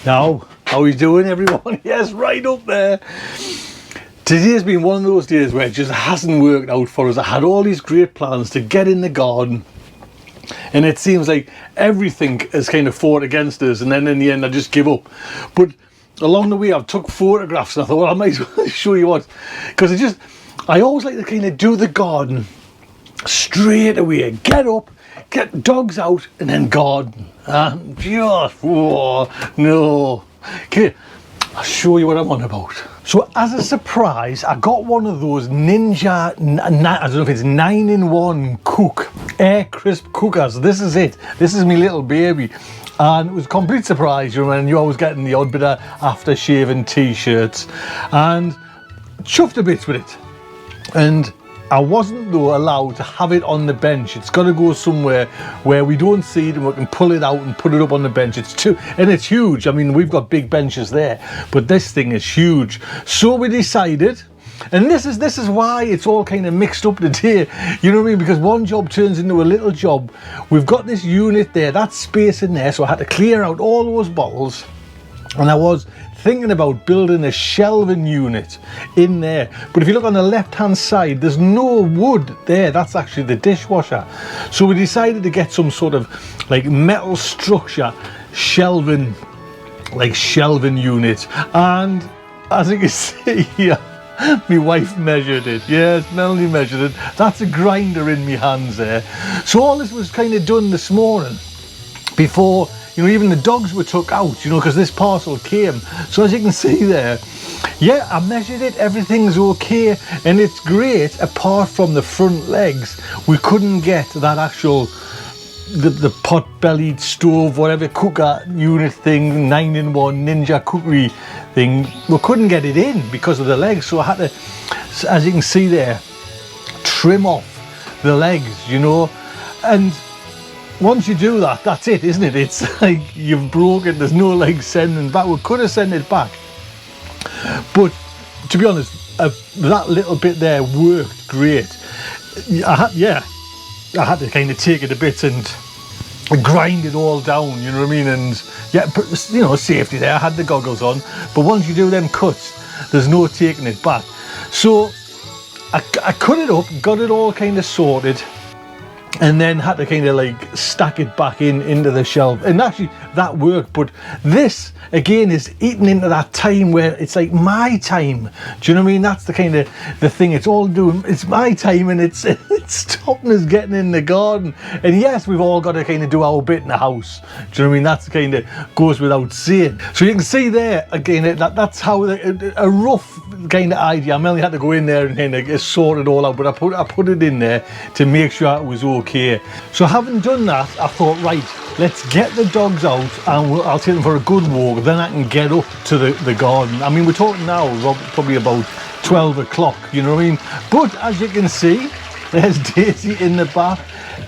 Now, how are you doing, everyone? Yes, right up there. Today's been one of those days where it just hasn't worked out for us. I had all these great plans to get in the garden, and it seems like everything has kind of fought against us, and then in the end I just give up. But along the way I've took photographs, and I thought, well, I might as well show you what, because I always like to kind of do the garden straight away. Get up, get dogs out, and then garden. Just, whoa, no. Okay, I'll show you what I'm on about. So as a surprise, I got one of those Ninja, I don't know if it's 9-in-1 air crisp cookers. This is it. This is my little baby. And it was a complete surprise, you know, and you always getting the odd bit of after-shave and t-shirts. And chuffed a bit with it. And I wasn't, though, allowed to have it on the bench. It's got to go somewhere where we don't see it and we can pull it out and put it up on the bench. It's huge. I mean, we've got big benches there, but this thing is huge. So we decided, and this is why it's all kind of mixed up today. You know what I mean? Because one job turns into a little job. We've got this unit there, that space in there, so I had to clear out all those bottles, and I was thinking about building a shelving unit in there. But if you look on the left hand side, there's no wood there. That's actually the dishwasher. So we decided to get some sort of like metal structure shelving unit. And as you can see here, my wife measured it. Yes, Melanie measured it. That's a grinder in my hands there. So all this was kind of done this morning before, you know, even the dogs were took out, you know, because this parcel came. So as you can see there, yeah, I measured it, everything's okay, and it's great apart from the front legs. We couldn't get that actual, the pot-bellied stove, whatever, cooker unit thing, 9-in-1 Ninja cookery thing. We couldn't get it in because of the legs, so I had to, as you can see there, trim off the legs, you know. And once you do that, that's it, isn't it? It's like you've broken, there's no like sending back. We could have sent it back, but to be honest, that little bit there worked great. I had to kind of take it a bit and grind it all down, you know what I mean? And yeah, you know, safety there, I had the goggles on, but once you do them cuts, there's no taking it back. So I cut it up, got it all kind of sorted, and then had to kind of like stack it back into the shelf, and actually that worked. But this again is eating into that time where it's like my time. Do you know what I mean? That's the kind of the thing. It's all doing. It's my time, and it's stopping us getting in the garden. And yes, we've all got to kind of do our bit in the house. Do you know what I mean? That's kind of goes without saying. So you can see there again that's how a rough kind of idea. I only had to go in there and kind of sort it all out, but I put it in there to make sure it was okay. So having done that, I thought, right, let's get the dogs out and I'll take them for a good walk, then I can get up to the garden. I mean, we're talking now probably about 12 o'clock, you know what I mean? But as you can see, there's Daisy in the bath.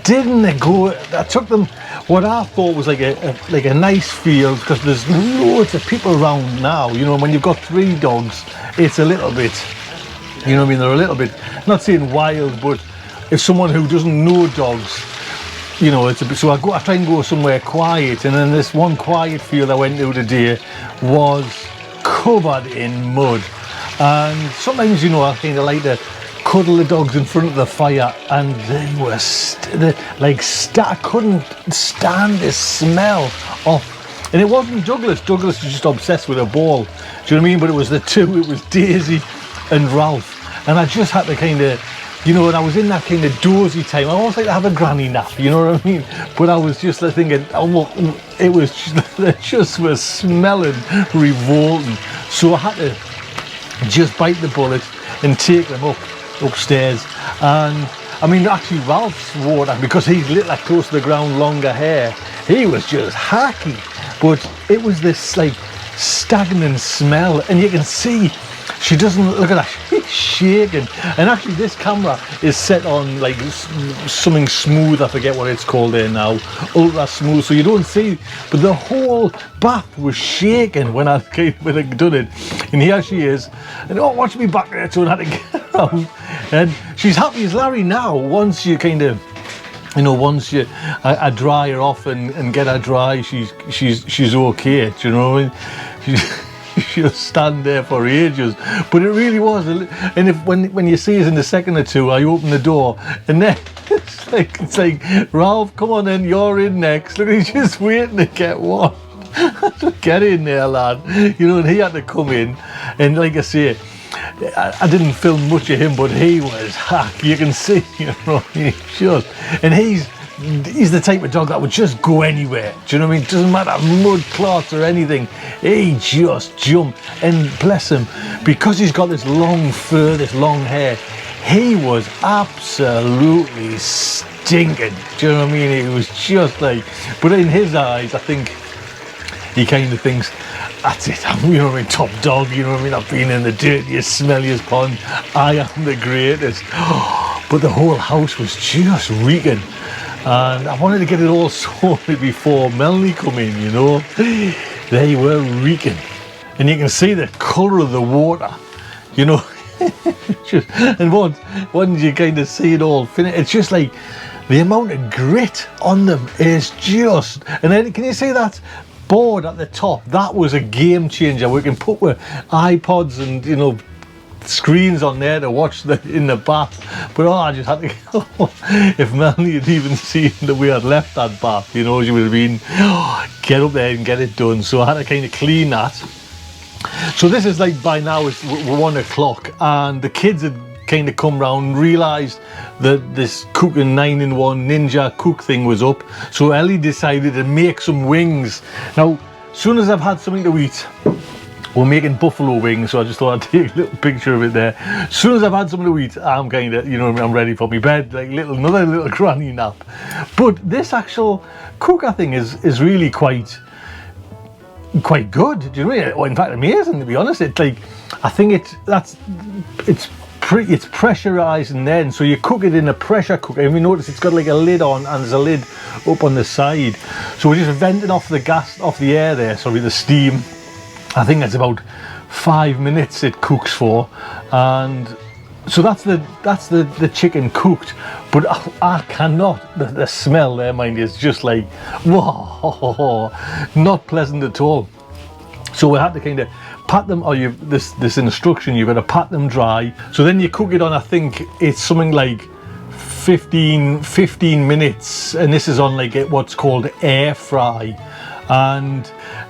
Didn't they go? I took them what I thought was like a nice field, because there's loads of people around now, you know. When you've got 3 dogs, it's a little bit, you know what I mean, they're a little bit, not saying wild, but if someone who doesn't know dogs, you know, it's a bit, so I try and go somewhere quiet. And then this one quiet field I went to today was covered in mud, and sometimes, you know, I kind of like to cuddle the dogs in front of the fire, and they were I couldn't stand the smell of. And it wasn't Douglas was just obsessed with a ball, do you know what I mean? But it was the two, it was Daisy and Ralph, and I just had to kind of, you know, and I was in that kind of dozy time. I always like to have a granny nap, you know what I mean? But I was just thinking, oh, well, it was just, they just was smelling revolting. So I had to just bite the bullet and take them upstairs. And I mean, actually Ralph's water, because he's little, close to the ground, longer hair, he was just hacky. But it was this like stagnant smell, and you can see she doesn't, look at that, she's shaking. And actually this camera is set on like something smooth, I forget what it's called there now, ultra smooth, so you don't see, but the whole bath was shaking when I done it. And here she is, and oh, watch me back there, so I had to get her out. And she's happy as Larry now, once you kind of you know, once I dry her off and get her dry, she's okay. Do you know what I mean? She'll stand there for ages. But it really was. And when you see us in the second or two, I open the door, and then it's like, Ralph, come on in, you're in next. Look, he's just waiting to get one. Get in there, lad. You know, and he had to come in, and like I say, I didn't film much of him, but he was hack. You can see, you know, he just, and he's the type of dog that would just go anywhere. Do you know what I mean? Doesn't matter mud, clots or anything. He just jump, and bless him, because he's got this long fur, this long hair. He was absolutely stinking. Do you know what I mean? It was just like, but in his eyes, I think he kind of thinks, that's it, you know what I mean, top dog, you know what I mean, I've been in the dirtiest, smelliest pond, I am the greatest. But the whole house was just reeking, and I wanted to get it all sorted before Melanie come in, you know. They were reeking, and you can see the colour of the water, you know. And once you kind of see it all finished, it's just like the amount of grit on them is just, and then can you see that board at the top? That was a game changer. We can put with iPods and, you know, screens on there to watch in the bath. But I just had to go. If Melanie had even seen that we had left that bath, you know, she would have been, get up there and get it done. So I had to kind of clean that. So this is like, by now it's 1 o'clock, and the kids had kind of come round, realised that this cooking 9-in-1 ninja cook thing was up. So Ellie decided to make some wings. Now, as soon as I've had something to eat, we're making buffalo wings, so I just thought I'd take a little picture of it there. As soon as I've had something to eat, I'm kind of, you know, I'm ready for my bed, like another little granny nap. But this actual cooker thing is really quite good. Do you know what I mean? Well, in fact, amazing, to be honest. It's like, I think it's pressurized, and then so you cook it in a pressure cooker, and we notice it's got like a lid on, and there's a lid up on the side. So we're just venting off the gas, off the air there, sorry, the steam. I think that's about 5 minutes it cooks for, and so that's the chicken cooked. But I cannot, the smell there, mind you, is just like, whoa, not pleasant at all. So we had to kind of pat them, or this instruction, you've got to pat them dry. So then you cook it on, I think it's something like 15 minutes, and this is on like what's called air fry.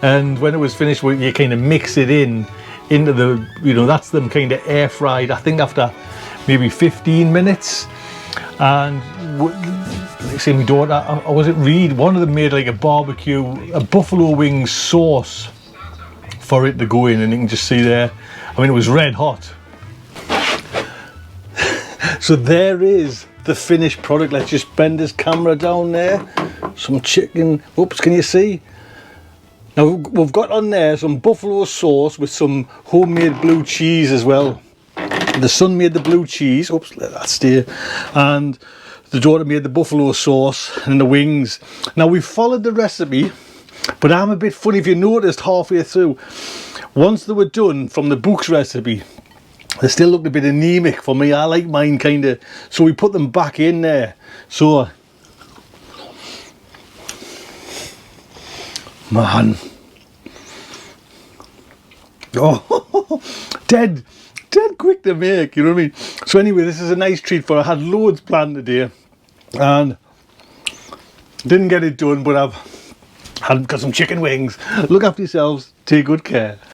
And when it was finished, you kind of mix it into the, you know, that's them kind of air fried, I think after maybe 15 minutes. And like say, my daughter, or was it Reed, one of them made like a buffalo wing sauce for it to go in, and you can just see there, I mean, it was red hot. So there is the finished product. Let's just bend this camera down there. Some chicken, oops, can you see? Now we've got on there some buffalo sauce with some homemade blue cheese as well. The son made the blue cheese, oops, let that stay, and the daughter made the buffalo sauce and the wings. Now we've followed the recipe, but I'm a bit funny, if you noticed halfway through, once they were done from the book's recipe, they still looked a bit anemic for me. I like mine kind of, so we put them back in there. So, man, oh, dead quick to make, you know what I mean? So anyway, this is a nice treat for, I had loads planned today and didn't get it done, but I've got some chicken wings. Look after yourselves, take good care.